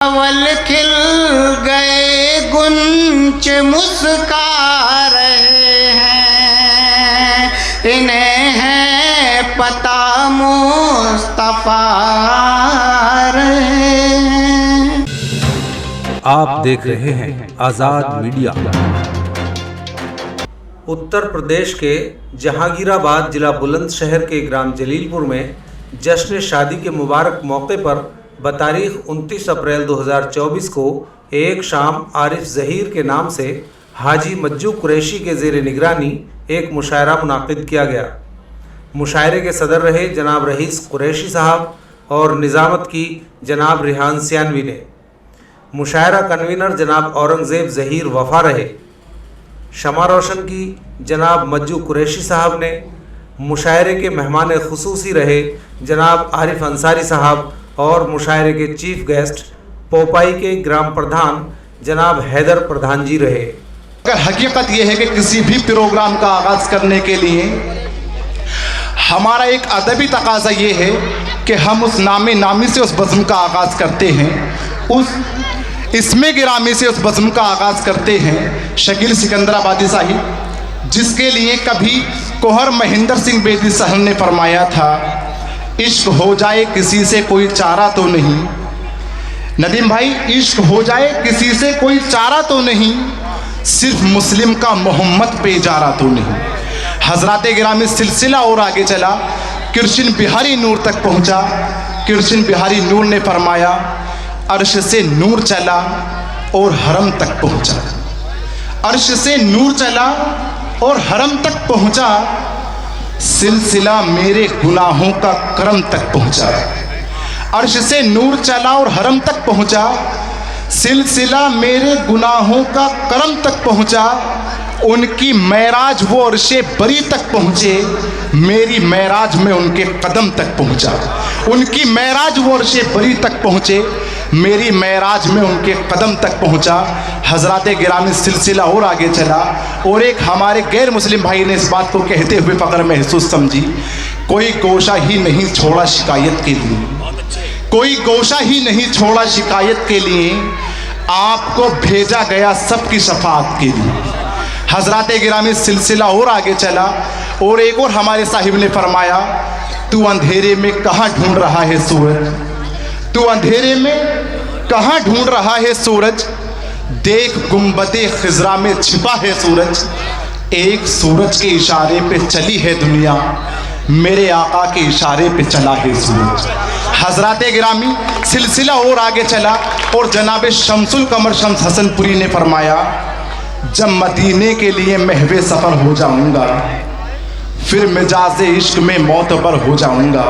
अवल खिल गए गुंच मुस्का रहे हैं, इन्हें है पता मुस्तफा रहे हैं। आप देख रहे हैं आज़ाद मीडिया। उत्तर प्रदेश के जहांगीराबाद जिला बुलंदशहर के ग्राम जलीलपुर में जश्न शादी के मुबारक मौके पर बतारीख 29 अप्रैल 2024 को एक शाम आरिफ ज़हीर के नाम से हाजी मज्जू कुरैशी के ज़ेर निगरानी एक मुशायरा मुनाकिद किया गया। मुशायरे के सदर रहे जनाब रईस कुरैशी साहब और निज़ामत की जनाब रिहान सियानवी ने। मुशायरा कन्वीनर जनाब औरंगज़ेब ज़हीर वफ़ा रहे। शमा रोशन की जनाब मज्जू कुरैशी साहब ने। मुशायरे के मेहमान खुसूसी रहे जनाब आरिफ अंसारी साहब और मुशायरे के चीफ गेस्ट पोपाई के ग्राम प्रधान जनाब हैदर प्रधान जी रहे। अगर हकीकत यह है कि किसी भी प्रोग्राम का आगाज़ करने के लिए हमारा एक अदबी तकाज़ा ये है कि हम उस नामी से उस बज़्म का आगाज़ करते हैं, उस इसमें गिरामी से उस बज़्म का आगाज़ करते हैं। शकील सिकंदराबादी साहिब, जिसके लिए कभी कोहर महेंद्र सिंह बेदी साहब ने फरमाया था, इश्क हो जाए किसी से कोई चारा तो नहीं। नदीम भाई, इश्क हो जाए किसी से कोई चारा तो नहीं, सिर्फ मुस्लिम का मोहम्मद पे जारा तो नहीं। हजरात गिरामी सिलसिला और आगे चला, कृष्ण बिहारी नूर तक पहुंचा। कृष्ण बिहारी नूर ने फरमाया, अर्श से नूर चला और हरम तक पहुंचा। अर्श से नूर चला और हरम तक पहुंचा, सिलसिला मेरे गुनाहों का करम तक पहुंचा। अर्श से नूर चला और हरम तक पहुंचा, सिलसिला मेरे गुनाहों का करम तक पहुंचा। उनकी मैराज वो अर्शे बरी तक पहुंचे, मेरी मैराज में उनके कदम तक पहुंचा। उनकी मैराज वो अर्शे बरी तक पहुंचे, मेरी मैराज में उनके कदम तक पहुंचा। हजरात गिरामी सिलसिला और आगे चला और एक हमारे गैर मुस्लिम भाई ने इस बात को कहते हुए फ़ख्र महसूस समझी, कोई गोशा ही नहीं छोड़ा शिकायत के लिए, कोई गोशा ही नहीं छोड़ा शिकायत के लिए, आपको भेजा गया सबकी शफाअत के लिए। हजरात गिरामी सिलसिला और आगे चला और एक और हमारे साहिब ने फरमाया, तू अंधेरे में कहाँ ढूंढ रहा है सूरज, तू अंधेरे में कहाँ ढूंढ रहा है सूरज, देख गुंबदे खिजरा में छिपा है सूरज। एक सूरज के इशारे पे चली है दुनिया, मेरे आका के इशारे पे चला है सूरज। हजरात गिरामी सिलसिला और आगे चला और जनाब शमसुल कमर शम्स हसनपुरी ने फरमाया, जब मदीने के लिए महवे सफ़र हो जाऊंगा, फिर मिजाज इश्क में मोतबर हो जाऊंगा,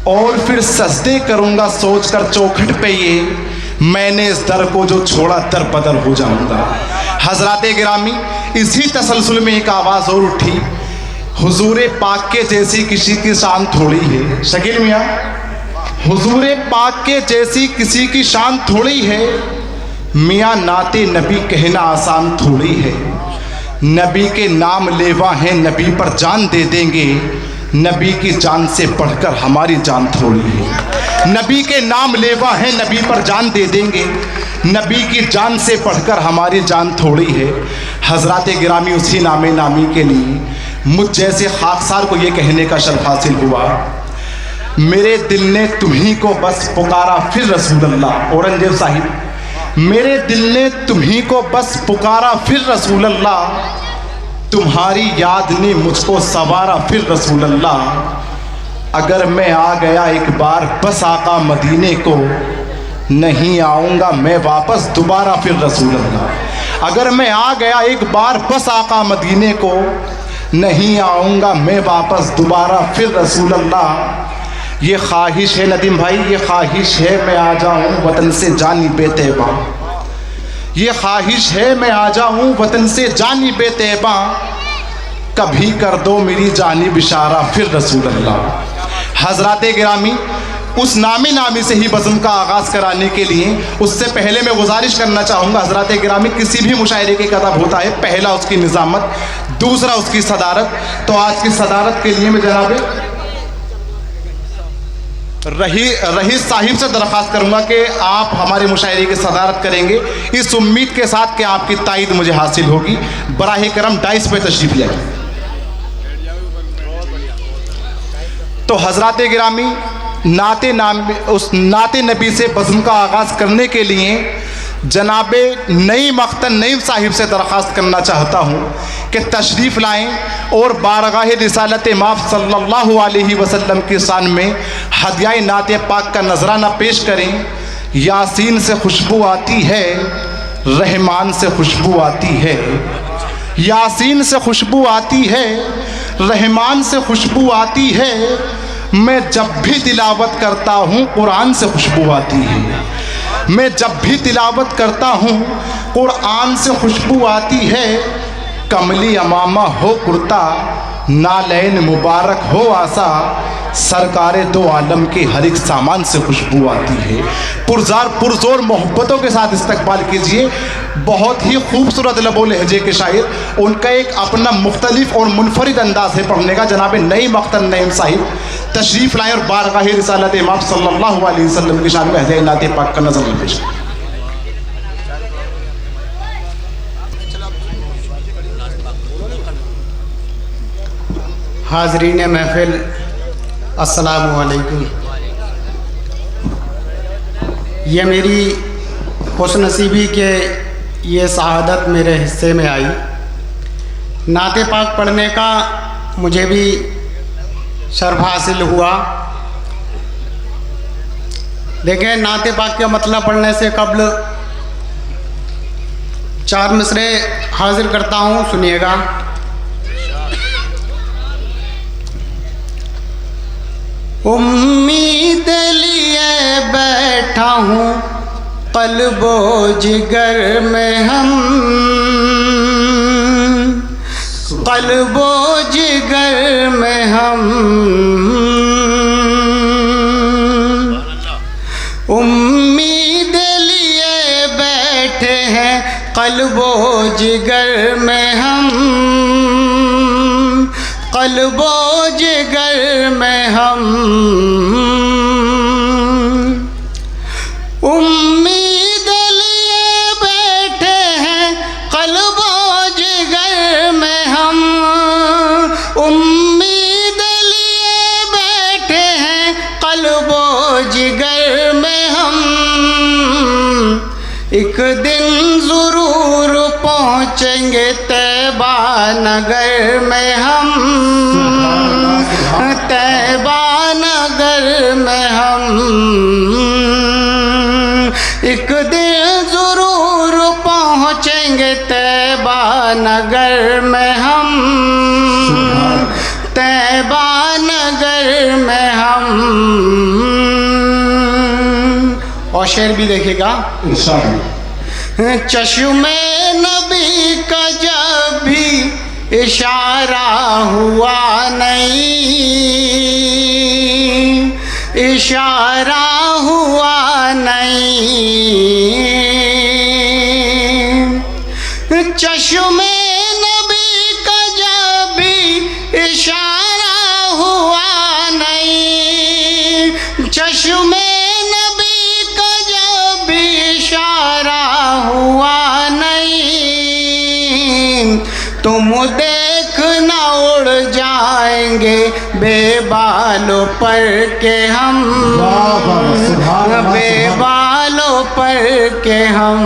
और फिर सजदे करूंगा सोचकर चौखट पे ये, मैंने इस दर को जो छोड़ा दर बदर हो जाऊंगा। हजरात गिरामी इसी तसलसल में एक आवाज़ और उठी, हुजूरे पाक के जैसी किसी की शान थोड़ी है। शकील मियाँ, हुजूरे पाक के जैसी किसी की शान थोड़ी है, मियाँ नाते नबी कहना आसान थोड़ी है। नबी के नाम लेवा हैं, नबी पर जान दे देंगे, नबी की जान से बढ़कर हमारी जान थोड़ी है। नबी के नाम लेवा हैं, नबी पर जान दे देंगे, नबी की जान से बढ़कर हमारी जान थोड़ी है। हजरात गिरामी उसी नामी के लिए मुझ जैसे खाकसार को ये कहने का शर्फ हासिल हुआ, मेरे दिल ने तुम्ही को बस पुकारा फिर रसूल अल्लाह। औरंगजेब साहिब, मेरे दिल ने तुम्ही को बस पुकारा फिर रसूल अल्लाह, तुम्हारी याद ने मुझको सवारा फिर रसूल अल्लाह। अगर मैं आ गया एक बार बस आका मदीने को, नहीं आऊँगा मैं वापस दोबारा फिर रसूल अल्लाह। अगर मैं आ गया एक बार बस आका मदीने को, नहीं आऊँगा मैं वापस दोबारा फिर रसूल अल्लाह। ये ख्वाहिश है नदीम भाई, ये ख्वाहिश है मैं आ जाऊँ वतन से जानी बेतैबा, ये ख्वाहिश है मैं आ जाऊँ वतन से जानी बेतैबा, कभी कर दो मेरी जानी बिशारा फिर रसूल अल्लाह। हजरात गिरामी उस नामी से ही बज़्म का आगाज़ कराने के लिए, उससे पहले मैं गुजारिश करना चाहूँगा, हजरात गिरामी किसी भी मुशायरे की कदब होता है, पहला उसकी निज़ामत, दूसरा उसकी सदारत। तो आज की सदारत के लिए मैं जनाब रहीस साहिब से दरख्वास्त करूंगा कि आप हमारे मुशायरे की सदारत करेंगे, इस उम्मीद के साथ कि आपकी तायद मुझे हासिल होगी। बराह करम डाइस पे तशरीफ ले आइए। तो हजरात गिरामी, उस नाते नबी से बज़्म का आगाज़ करने के लिए जनाबे नईम अख्तर नईम साहिब से दरख्वास्त करना चाहता हूँ कि तशरीफ़ लाएँ और बारगाह रिसालत माफ़ सल्लल्लाहु अलैहि वसल्लम की शान में हदियाए नाते पाक का नजराना पेश करें। यासीन से खुशबू आती है, रहमान से खुशबू आती है। यासीन से खुशबू आती है, रहमान से खुशबू आती है। मैं जब भी तिलावत करता हूँ कुरान से खुशबू आती है। मैं जब भी तिलावत करता हूँ कुरान से खुशबू आती है। कमली अमामा हो कुर्ता, नालैन मुबारक हो आसा, सरकारे दो आलम के हर एक सामान से खुशबू आती है। पुरजोर मोहब्बतों के साथ इस्तकबाल कीजिए। बहुत ही खूबसूरत लबो लहजे के शायर, उनका एक अपना मुख्तलिफ और मुनफरिद अंदाज है पढ़ने का। जनाब नईम अख्तर नईम साहिब तशरीफ़ लाएँ और बारगाह रिसालत इमाम सल्लल्लाहु अलैहि वसल्लम की शान में हदियाए नाते पाक का नज़र पेश करें। हाज़रीन महफ़िल, अस्सलामु अलैकुम। ये मेरी खुशनसीबी के ये सआदत मेरे हिस्से में आई। नाते पाक पढ़ने का मुझे भी शर्फ हासिल हुआ। देखें, नाते पाक का मतलब पढ़ने से कबल 4 मिसरे हाजिर करता हूँ, सुनिएगा। उम्मीद लिए बैठा हूँ क़ल्बो जिगर में हम, क़ल्बो जिगर में हम। उम्मीद लिए बैठे हैं क़ल्बो जिगर में हम, क़ल्बो जिगर में हम। उम्मीद लिए बैठे हैं क़ल्बो जिगर में हम, उम्मीद लिए बैठे हैं क़ल्बो जिगर में हम। एक दिन ज़रूर पहुँचेंगे तैबा नगर में हम, तैबा नगर में हम। एक दिन ज़रूर पहुँचेंगे तैबा नगर में हम, तैबा नगर में हम। और शेर भी देखेगा। चश्मे नबी का जब भी इशारा हुआ नहीं, इशारा हुआ नहीं। चश्मे नबी का जब भी इशारा हुआ नहीं, चश्मे नबी का जब भी इशारा हुआ नहीं। तुम देखना उड़ जाएंगे बेबालों पर के हम, बेबालों पर के हम।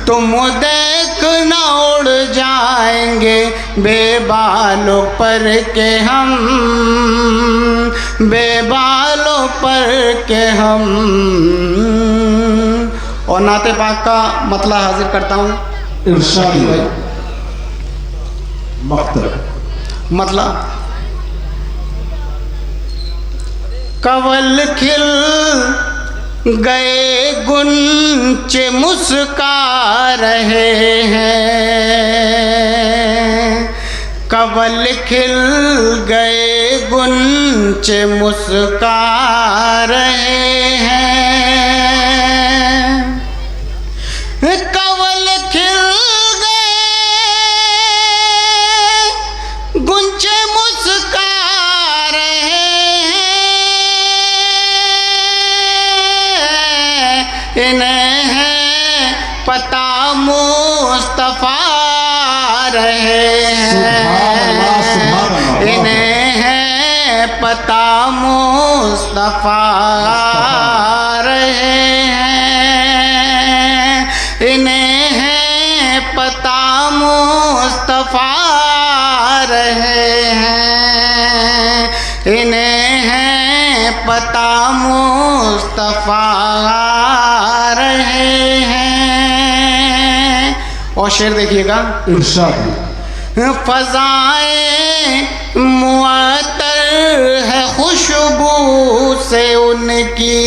तुम देखना उड़ जाएंगे बेबालों पर के हम, बेबालों पर के हम। और नाते पाक का मतलब हाजिर करता हूँ। मतलब कवल खिल गए गुंचे मुस्का रहे हैं, कवल खिल गए गुंचे मुस्का रहे हैं। कवल खिल गए गुंचे मुस्का रहे हैं, इन्हें है पता मुस्तफा रहे हैं, इन्हें है पता मुस्तफा रहे हैं, इन्हें है पता मुस्तफा रहे हैं, इन्हें है पता मुस्तफा रहे हैं। और शेर देखिएगा, फ़ज़ाएं मुअत्तर है खुशबू से उनकी,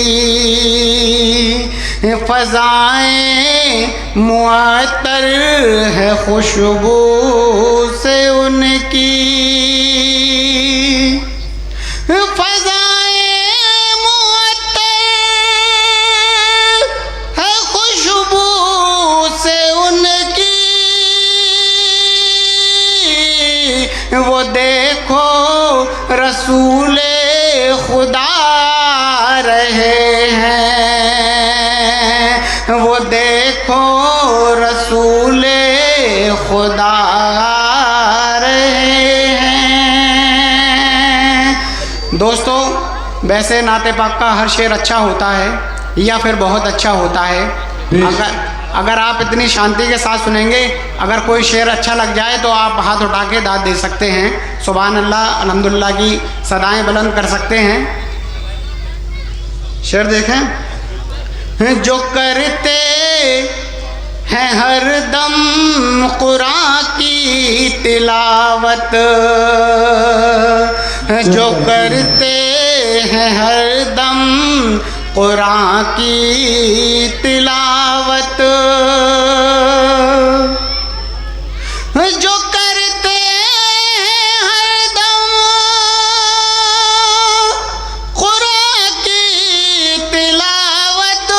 फ़ज़ाएं मुअत्तर है खुशबू से उनकी, फ़ज़ाएं मुअत्तर है खुशबू से उनकी, वो देखो रसूले खुदा रहे हैं, वो देखो रसूले खुदा रहे हैं। दोस्तों, वैसे नाते पाक का हर शेर अच्छा होता है या फिर बहुत अच्छा होता है। अगर आप इतनी शांति के साथ सुनेंगे, अगर कोई शेर अच्छा लग जाए तो आप हाथ उठा के दाद दे सकते हैं, सुभान अल्लाह अल्हम्दुलिल्लाह की सदाएं बुलंद कर सकते हैं। शेर देखें, जो करते हैं हर दम कुरान की तिलावत, जो करते हैं हर दम कुरान की तिलावत, जो करते हैं हरदम कुरान की तिलावत,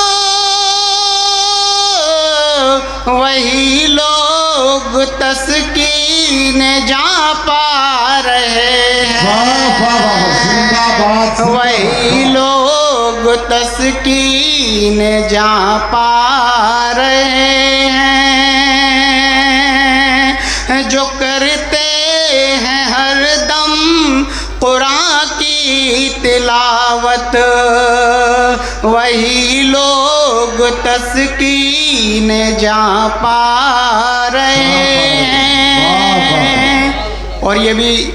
वही लोग तस्कीन जा पा रहे हैं, वही लोग तस्कीन जा पा रहे हैं, जो करते हैं हर दम कुरान की तिलावत, वही लोग तस्कीन जा पा रहे हैं। और ये भी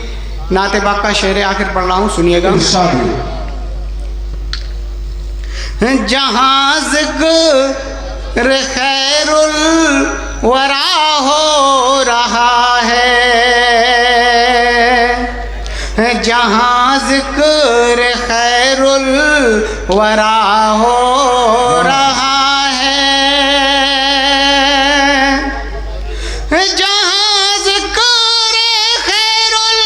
नाते पाक का शेर आखिर पढ़ रहा हूँ, सुनिएगा। जहाँ ज़िक्र खैरुल वरा हो रहा है, जहाँ ज़िक्र खैरुल वरा हो रहा है, जहाँ ज़िक्र खैरुल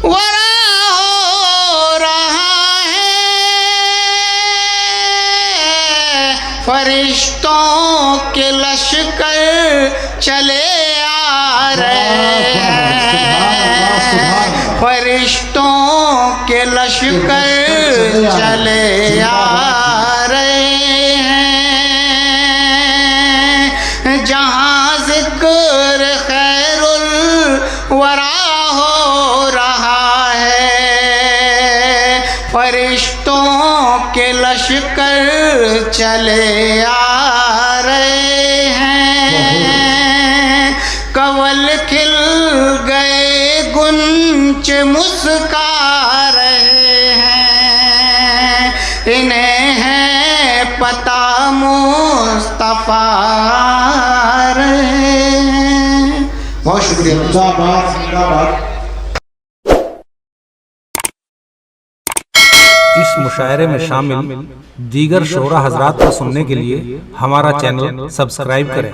वरा हो रहा है, फरिश्तों के लश्कर चले आ रहे हैं, फरिश्तों के लश्कर चले आ रहे हैं, जहाँ ज़िक्र खैरुल वरा हो रहा है, फरिश्तों के लश्कर चले आ रहे हैं, कवल खिल गए गुंच मुस्का रहे हैं, इन्हें है पता मुस्तफा रहे हैं। बहुत शुक्रिया। इस मुशायरे में शामिल दीगर शोरा हजरात को सुनने के लिए हमारा चैनल सब्सक्राइब करें।